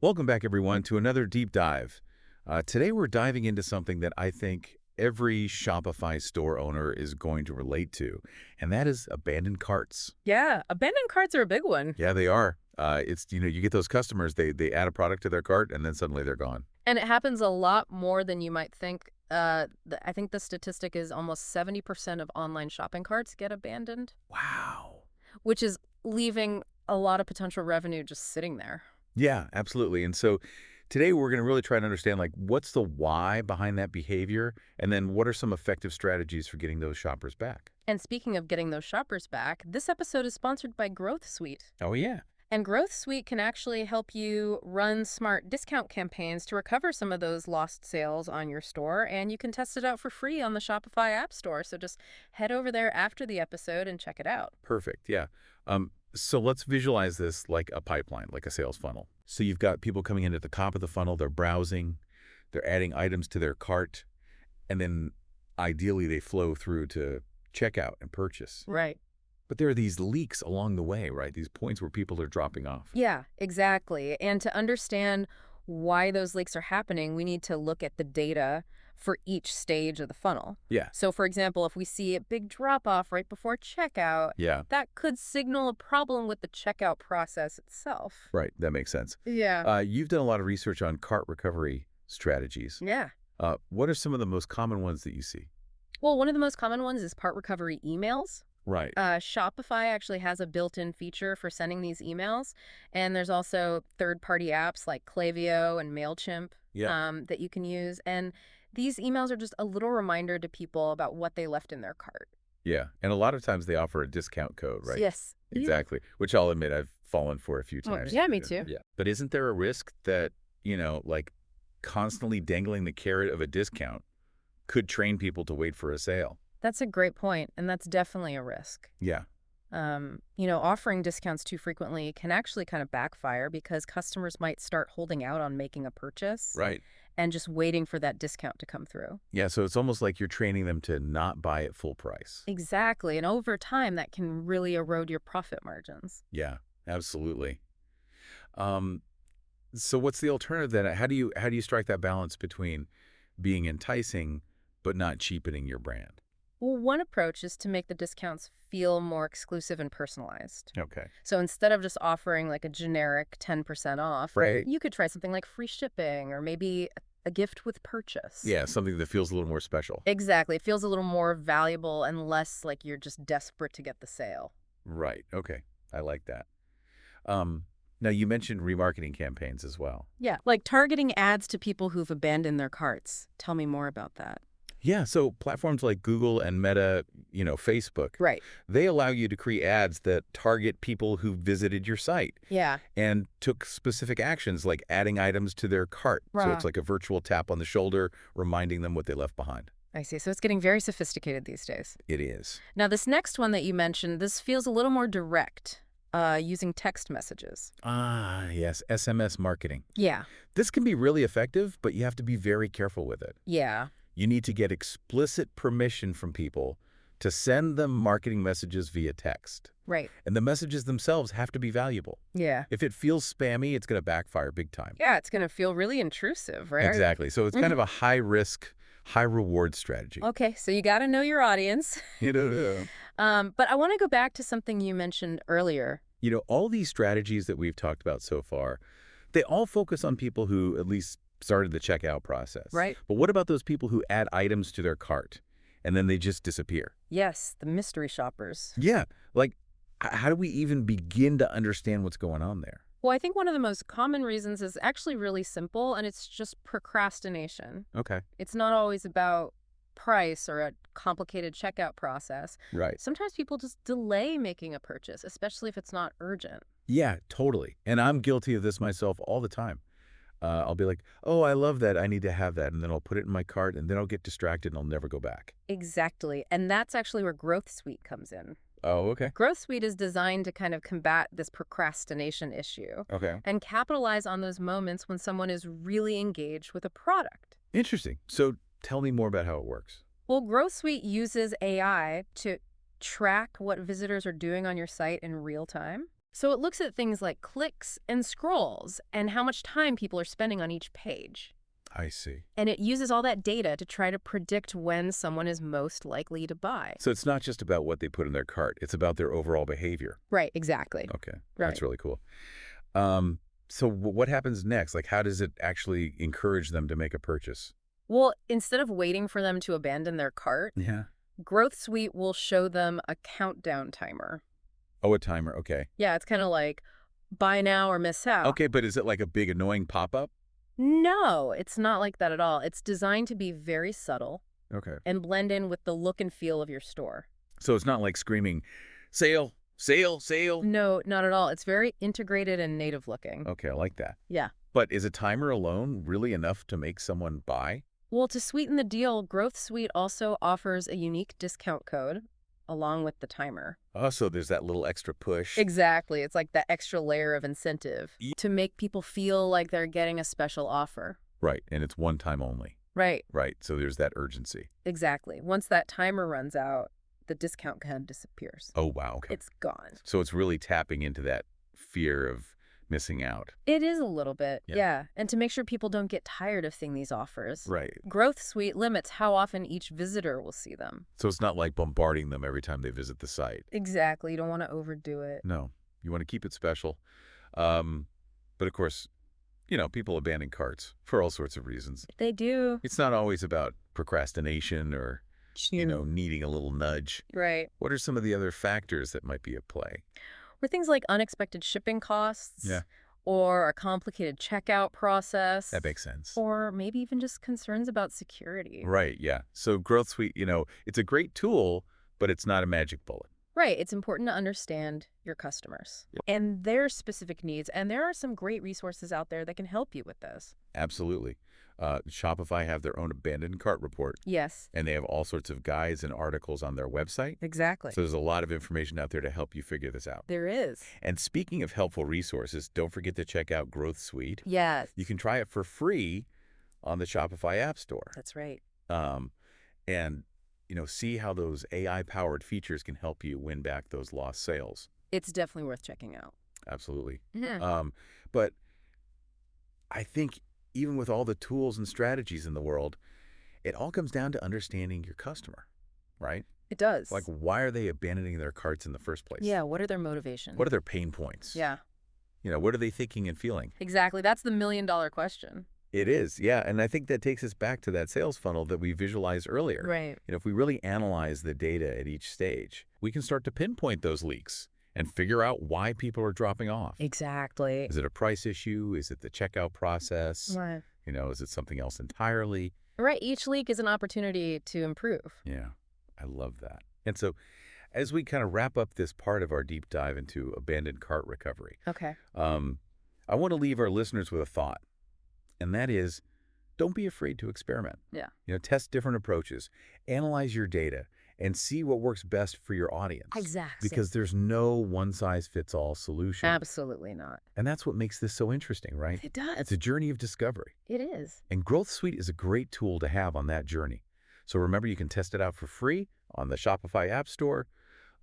Welcome back, everyone, to another deep dive. Today, we're diving into something that I think every Shopify store owner is going to relate to, and that is abandoned carts. Yeah, abandoned carts are a big one. Yeah, they are. You get those customers, they add a product to their cart, and then suddenly they're gone. And it happens a lot more than you might think. I think the statistic is almost 70% of online shopping carts get abandoned, Wow. which is leaving a lot of potential revenue just sitting there. Yeah, absolutely. And so today, we're going to really try to understand, like, what's the why behind that behavior, and then what are some effective strategies for getting those shoppers back? And speaking of getting those shoppers back, this episode is sponsored by Growth Suite. Oh, yeah. And Growth Suite can actually help you run smart discount campaigns to recover some of those lost sales on your store, and you can test it out for free on the Shopify App Store. So just head over there after the episode and check it out. Perfect. Yeah. So let's visualize this like a pipeline, like a sales funnel. So you've got people coming in at the top of the funnel, they're browsing, they're adding items to their cart, and then ideally they flow through to checkout and purchase. Right. But there are these leaks along the way, right? These points where people are dropping off. Yeah, exactly. And to understand why those leaks are happening, we need to look at the data for each stage of the funnel. Yeah. So, for example, if we see a big drop off right before checkout, Yeah. that could signal a problem with the checkout process itself. Right. That makes sense. Yeah. You've done a lot of research on cart recovery strategies. Yeah. What are some of the most common ones that you see? Well, one of the most common ones is part recovery emails. Right. Shopify actually has a built-in feature for sending these emails. And there's also third-party apps like Klaviyo and MailChimp Yeah. that you can use. And these emails are just a little reminder to people about what they left in their cart. Yeah. And a lot of times they offer a discount code, right? Yes. Exactly. Which I'll admit I've fallen for a few Oh, times. yeah, me too. Yeah. But isn't there a risk that, like constantly dangling the carrot of a discount could train people to wait for a sale? That's a great point, and that's definitely a risk. Yeah. Offering discounts too frequently can actually kind of backfire because customers might start holding out on making a purchase Right. and just waiting for that discount to come through. Yeah. So it's almost like you're training them to not buy at full price. Exactly, and over time, that can really erode your profit margins. Yeah, absolutely. Um, so what's the alternative then? How do you strike that balance between being enticing but not cheapening your brand? Well, one approach is to make the discounts feel more exclusive and personalized. Okay. So instead of just offering like a generic 10% off, Right. you could try something like free shipping or maybe a gift with purchase. Yeah, something that feels a little more special. Exactly. It feels a little more valuable and less like you're just desperate to get the sale. Right. Okay. I like that. Now, you mentioned remarketing campaigns as well. Yeah, like targeting ads to people who've abandoned their carts. Tell me more about that. Yeah, so platforms like Google and Meta, Facebook, Right. they allow you to create ads that target people who visited your site Yeah. and took specific actions like adding items to their cart. So Right. it's like a virtual tap on the shoulder, reminding them what they left behind. I see. So it's getting very sophisticated these days. It is. Now, this next one that you mentioned, this feels a little more direct, using text messages. Ah, yes, SMS marketing. Yeah. This can be really effective, but you have to be very careful with it. Yeah. You need to get explicit permission from people to send them marketing messages via text. Right. And the messages themselves have to be valuable. Yeah. If it feels spammy, it's going to backfire big time. Yeah, it's going to feel really intrusive, right? Exactly. So it's kind of a high-risk, high-reward strategy. Okay, so you got to know your audience. Yeah. But I want to go back to something you mentioned earlier. All these strategies that we've talked about so far, they all focus on people who at least started the checkout process. Right. But what about those people who add items to their cart and then they just disappear? Yes, the mystery shoppers. Yeah. Like, how do we even begin to understand what's going on there? Well, I think one of the most common reasons is actually really simple, and it's just procrastination. Okay. It's not always about price or a complicated checkout process. Right. Sometimes people just delay making a purchase, especially if it's not urgent. Yeah, totally. And I'm guilty of this myself all the time. I'll be like, oh, I love that. I need to have that. And then I'll put it in my cart and then I'll get distracted and I'll never go back. Exactly. And that's actually where Growth Suite comes in. Oh, okay. Growth Suite is designed to kind of combat this procrastination issue Okay. and capitalize on those moments when someone is really engaged with a product. Interesting. So tell me more about how it works. Well, Growth Suite uses AI to track what visitors are doing on your site in real time. So it looks at things like clicks and scrolls and how much time people are spending on each page. I see. And it uses all that data to try to predict when someone is most likely to buy. So it's not just about what they put in their cart. It's about their overall behavior. Right, exactly. Okay. Right. That's really cool. So what happens next? Like, how does it actually encourage them to make a purchase? Well, instead of waiting for them to abandon their cart, Yeah. Growth Suite will show them a countdown timer. Oh, a timer. Okay. Yeah, it's kind of like buy now or miss out. Okay, but is it like a big annoying pop-up? No, it's not like that at all. It's designed to be very subtle Okay. and blend in with the look and feel of your store. So it's not like screaming, sale, sale, sale. No, not at all. It's very integrated and native looking. Okay, I like that. Yeah. But is a timer alone really enough to make someone buy? Well, to sweeten the deal, Growth Suite also offers a unique discount code along with the timer. Oh, so there's that little extra push. Exactly. It's like that extra layer of incentive Ye- to make people feel like they're getting a special offer. Right, and it's one time only. Right. Right, so there's that urgency. Exactly. Once that timer runs out, the discount code disappears. Oh, wow. Okay. It's gone. So it's really tapping into that fear of missing out. It is a little bit, Yeah. yeah. And to make sure people don't get tired of seeing these offers. Right. Growth Suite limits how often each visitor will see them. So it's not like bombarding them every time they visit the site. Exactly. You don't want to overdo it. No, you want to keep it special. But of course, people abandon carts for all sorts of reasons. They do. It's not always about procrastination or, needing a little nudge. Right. What are some of the other factors that might be at play? Or things like unexpected shipping costs. Yeah. Or a complicated checkout process. That makes sense. Or maybe even just concerns about security. Right, yeah. So Growth Suite, it's a great tool, but it's not a magic bullet. Right. It's important to understand your customers and their specific needs. And there are some great resources out there that can help you with this. Absolutely. Shopify have their own abandoned cart report, Yes. and they have all sorts of guides and articles on their website. Exactly. So there's a lot of information out there to help you figure this out. There is. And speaking of helpful resources, don't forget to check out Growth Suite. Yes. You can try it for free on the Shopify App Store. That's right. And see how those AI-powered features can help you win back those lost sales. It's definitely worth checking out. Absolutely. Yeah. But I think even with all the tools and strategies in the world, it all comes down to understanding your customer, right? It does. Like, why are they abandoning their carts in the first place? Yeah. What are their motivations? What are their pain points? Yeah. What are they thinking and feeling? Exactly. That's the million-dollar question. It is, yeah. And I think that takes us back to that sales funnel that we visualized earlier. Right. If we really analyze the data at each stage, we can start to pinpoint those leaks and figure out why people are dropping off. Exactly. Is it a price issue? Is it the checkout process? Right. Is it something else entirely? Right. Each leak is an opportunity to improve. Yeah, I love that. And so as we kind of wrap up this part of our deep dive into abandoned cart recovery, Okay. I want to leave our listeners with a thought, and that is, don't be afraid to experiment. Yeah. Test different approaches, analyze your data, and see what works best for your audience. Exactly. Because there's no one-size-fits-all solution. Absolutely not. And that's what makes this so interesting, right? It does. It's a journey of discovery. It is. And Growth Suite is a great tool to have on that journey. So remember, you can test it out for free on the Shopify App Store.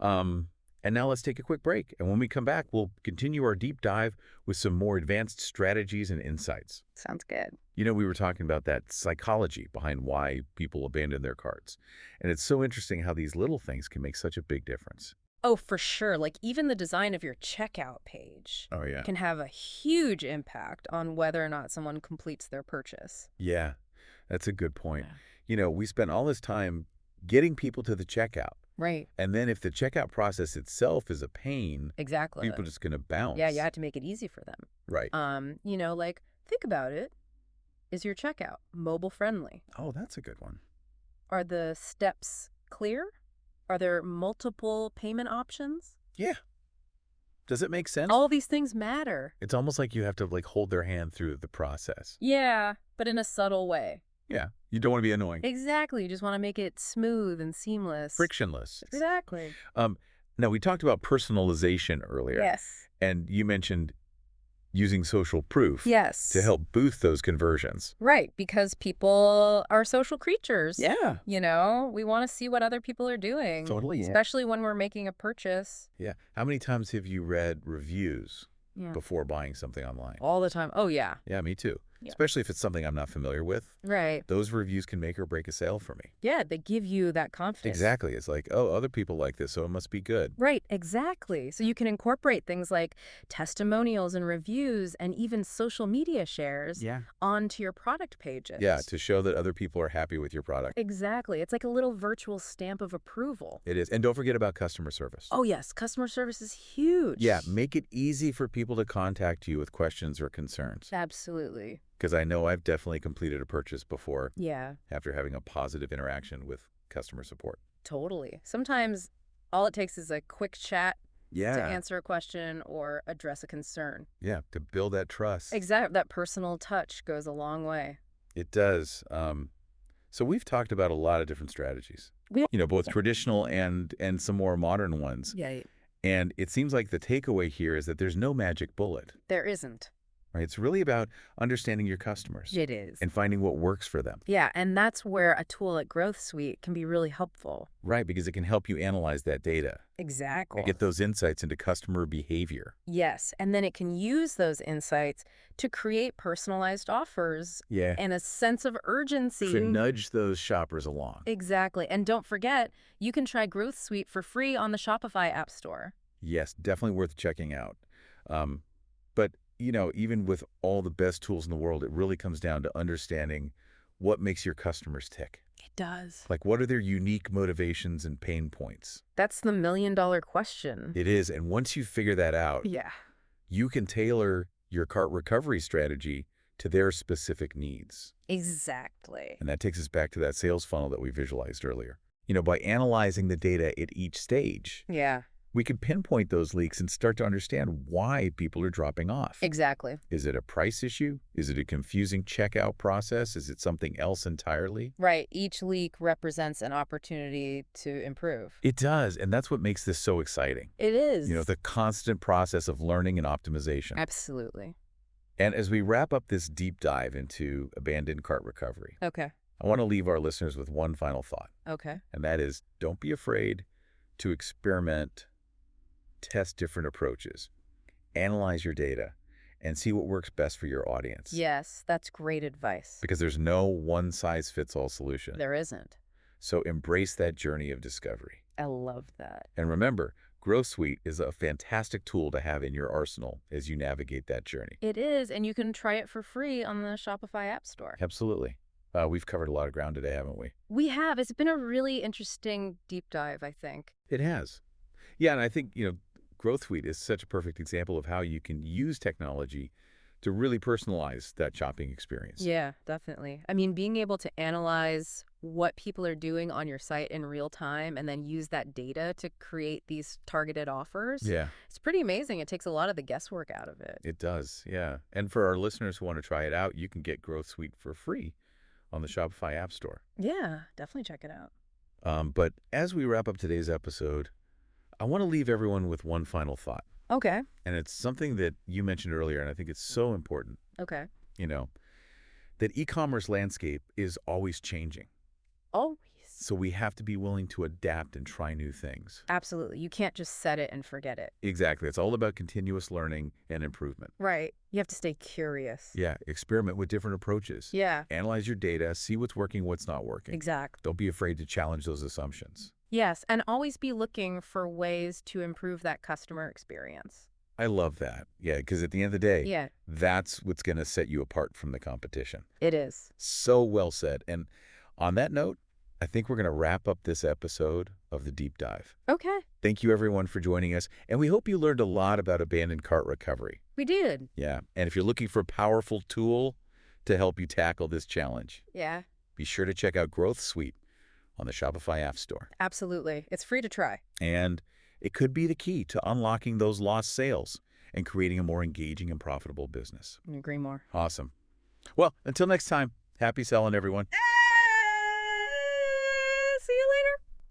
And now let's take a quick break. And when we come back, we'll continue our deep dive with some more advanced strategies and insights. Sounds good. We were talking about that psychology behind why people abandon their carts. And it's so interesting how these little things can make such a big difference. Oh, for sure. Like even the design of your checkout page Oh, yeah. can have a huge impact on whether or not someone completes their purchase. Yeah, that's a good point. We spent all this time getting people to the checkout. Right. And then if the checkout process itself is a pain, Exactly. people are just going to bounce. Yeah, you have to make it easy for them. Right. Like think about it. Is your checkout mobile friendly? Oh, that's a good one. Are the steps clear? Are there multiple payment options? Yeah. Does it make sense? All these things matter. It's almost like you have to hold their hand through the process. Yeah, but in a subtle way. Yeah. You don't want to be annoying. Exactly. You just want to make it smooth and seamless. Frictionless. Exactly. Now, we talked about personalization earlier. Yes. And you mentioned using social proof to Yes. help boost those conversions. Right, because people are social creatures. Yeah, We want to see what other people are doing, totally. Yeah. especially when we're making a purchase. Yeah. How many times have you read reviews Yeah. before buying something online? All the time. Oh, yeah. Yeah, me too. Yeah. Especially if it's something I'm not familiar with. Right. Those reviews can make or break a sale for me. Yeah, they give you that confidence. Exactly. It's like, oh, other people like this, so it must be good. Right, exactly. So you can incorporate things like testimonials and reviews and even social media shares Yeah. onto your product pages. Yeah, to show that other people are happy with your product. Exactly. It's like a little virtual stamp of approval. It is. And don't forget about customer service. Oh, yes. Customer service is huge. Yeah, make it easy for people to contact you with questions or concerns. Absolutely. Because I know I've definitely completed a purchase before Yeah, after having a positive interaction with customer support. totally. Sometimes all it takes is a quick chat to Yeah. answer a question or address a concern. Yeah, to build that trust. Exactly. That personal touch goes a long way. It does. So we've talked about a lot of different strategies, We- both traditional and some more modern ones. Yeah, And it seems like the takeaway here is that there's no magic bullet, there isn't. right? It's really about understanding your customers It is. and finding what works for them, Yeah, and that's where a tool like Growth Suite can be really helpful. right? Because it can help you analyze that data, Exactly. get those insights into customer behavior. Yes, and then it can use those insights to create personalized offers Yeah. and a sense of urgency. To nudge those shoppers along. Exactly. And don't forget, you can try Growth Suite for free on the Shopify App Store. Yes, definitely worth checking out. But, even with all the best tools in the world, it really comes down to understanding what makes your customers tick. It does. Like, what are their unique motivations and pain points? That's the million-dollar question. It is. And once you figure that out, Yeah. you can tailor your cart recovery strategy to their specific needs. Exactly. And that takes us back to that sales funnel that we visualized earlier. By analyzing the data at each stage, Yeah, we could pinpoint those leaks and start to understand why people are dropping off. exactly. Is it a price issue? Is it a confusing checkout process? Is it something else entirely? Right. Each leak represents an opportunity to improve. It does, and that's what makes this so exciting. It is. The constant process of learning and optimization. Absolutely. And as we wrap up this deep dive into abandoned cart recovery, Okay. I want to leave our listeners with one final thought, Okay. and that is don't be afraid to experiment, test different approaches, analyze your data, and see what works best for your audience. Yes, that's great advice. Because there's no one-size-fits-all solution. There isn't. So embrace that journey of discovery. I love that. And remember, Growth Suite is a fantastic tool to have in your arsenal as you navigate that journey. It is, and you can try it for free on the Shopify App Store. Absolutely. We've covered a lot of ground today, haven't we? We have. It's been a really interesting deep dive, I think. It has. Yeah, and I think, Growth Suite is such a perfect example of how you can use technology to really personalize that shopping experience. Yeah, definitely. I mean, being able to analyze what people are doing on your site in real time and then use that data to create these targeted offers. Yeah, It's pretty amazing. It takes a lot of the guesswork out of it. it does. Yeah. And for our listeners who want to try it out, you can get Growth Suite for free on the Shopify App Store. Yeah, definitely check it out. But as we wrap up today's episode, I want to leave everyone with one final thought. Okay. And it's something that you mentioned earlier, and I think it's so important, Okay. that e-commerce landscape is always changing. Always. So we have to be willing to adapt and try new things. Absolutely. You can't just set it and forget it. Exactly. It's all about continuous learning and improvement. Right. You have to stay curious. Yeah, experiment with different approaches. Yeah, Analyze your data, see what's working, what's not working. exactly. Don't be afraid to challenge those assumptions. Yes, and always be looking for ways to improve that customer experience. I love that. Yeah, because at the end of the day, Yeah, that's what's going to set you apart from the competition. it is. So well said. And on that note, I think we're going to wrap up this episode of The Deep Dive. Okay. Thank you, everyone, for joining us. And we hope you learned a lot about abandoned cart recovery. We did. Yeah. And if you're looking for a powerful tool to help you tackle this challenge, Yeah, be sure to check out Growth Suite on the Shopify App Store. absolutely. It's free to try. And it could be the key to unlocking those lost sales and creating a more engaging and profitable business. I agree more. Awesome. Well, until next time, happy selling, everyone.